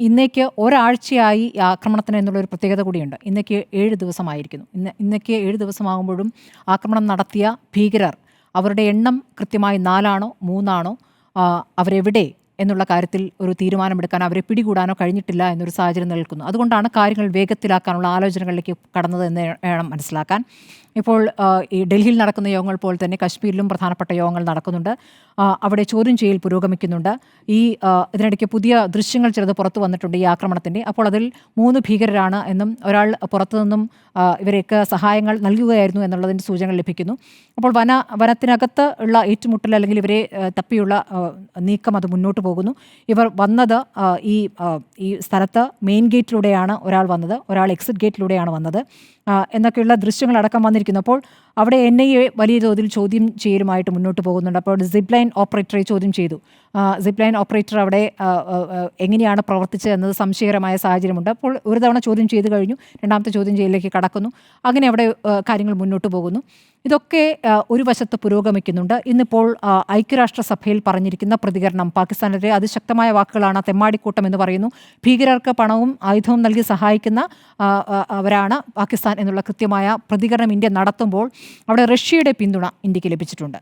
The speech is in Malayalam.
ഇന്നേക്ക് ഒരാഴ്ചയായി ഈ ആക്രമണത്തിന് എന്നുള്ളൊരു പ്രത്യേകത കൂടിയുണ്ട്. ഇന്നേക്ക് 7 ദിവസമായിരിക്കുന്നു. ഇന്നേക്ക് 7 ദിവസമാകുമ്പോഴും ആക്രമണം നടത്തിയ ഭീകരർ അവരുടെ എണ്ണം കൃത്യമായി 4 ആണോ 3 ആണോ അവരെവിടെ എന്നുള്ള കാര്യത്തിൽ ഒരു തീരുമാനമെടുക്കാൻ അവരെ പിടികൂടാനോ കഴിഞ്ഞിട്ടില്ല എന്നൊരു സാഹചര്യം നിലനിൽക്കുന്നു. അതുകൊണ്ടാണ് കാര്യങ്ങൾ വേഗത്തിലാക്കാനുള്ള ആലോചനകളിലേക്ക് കടന്നത് എന്ന് വേണം മനസ്സിലാക്കാൻ. ഇപ്പോൾ ഈ ഡൽഹിയിൽ നടക്കുന്ന യോഗങ്ങൾ പോലെ തന്നെ കശ്മീരിലും പ്രധാനപ്പെട്ട യോഗങ്ങൾ നടക്കുന്നുണ്ട്. അവിടെ ചോദ്യം ചെയ്യൽ പുരോഗമിക്കുന്നുണ്ട്. ഇതിനിടയ്ക്ക് പുതിയ ദൃശ്യങ്ങൾ ചിലത് പുറത്തു വന്നിട്ടുണ്ട് ഈ ആക്രമണത്തിൻ്റെ. അപ്പോൾ അതിൽ 3 ഭീകരരാണ് എന്നും ഒരാൾ പുറത്തുനിന്നും ഇവരെയൊക്കെ സഹായങ്ങൾ നൽകുകയായിരുന്നു എന്നുള്ളതിൻ്റെ സൂചനകൾ ലഭിക്കുന്നു. അപ്പോൾ വനത്തിനകത്ത് ഉള്ള ഏറ്റുമുട്ടൽ അല്ലെങ്കിൽ ഇവരെ തപ്പിയുള്ള നീക്കം അത് മുന്നോട്ട് പോകുന്നു. ഇവർ വന്നത് ഈ സ്ഥലത്ത് മെയിൻ ഗേറ്റിലൂടെയാണ് ഒരാൾ വന്നത്, ഒരാൾ എക്സിറ്റ് ഗേറ്റിലൂടെയാണ് വന്നത് എന്നൊക്കെയുള്ള ദൃശ്യങ്ങളടക്കം വന്നിരിക്കുന്നു. അപ്പോൾ അവിടെ NIA വലിയ തോതിൽ ചോദ്യം ചെയ്യലുമായിട്ട് മുന്നോട്ട് പോകുന്നുണ്ട്. അപ്പോൾ സിപ്പ് ലൈൻ ഓപ്പറേറ്ററെ ചോദ്യം ചെയ്തു. സിപ്പ് ലൈൻ ഓപ്പറേറ്റർ അവിടെ എങ്ങനെയാണ് പ്രവർത്തിച്ചത് എന്നത് സംശയകരമായ സാഹചര്യമുണ്ട്. അപ്പോൾ ഒരു തവണ ചോദ്യം ചെയ്തു കഴിഞ്ഞു, രണ്ടാമത്തെ ചോദ്യം ചെയ്യലിലേക്ക് കടക്കുന്നു. അങ്ങനെ അവിടെ കാര്യങ്ങൾ മുന്നോട്ട് പോകുന്നു. ഇതൊക്കെ ഒരു വശത്ത് പുരോഗമിക്കുന്നുണ്ട്. ഇന്നിപ്പോൾ ഐക്യരാഷ്ട്രസഭയിൽ പറഞ്ഞിരിക്കുന്ന പ്രതികരണം പാകിസ്ഥാനെതിരെ അതിശക്തമായ വാക്കുകളാണ്. തെമ്മാടിക്കൂട്ടം എന്ന് പറയുന്നു. ഭീകരർക്ക് പണവും ആയുധവും നൽകി സഹായിക്കുന്ന അവരാണ് പാകിസ്ഥാൻ എന്നുള്ള കൃത്യമായ പ്രതികരണം ഇന്ത്യ നടത്തുമ്പോൾ അവിടെ റഷ്യയുടെ പിന്തുണ ഇന്ത്യക്ക് ലഭിച്ചിട്ടുണ്ട്.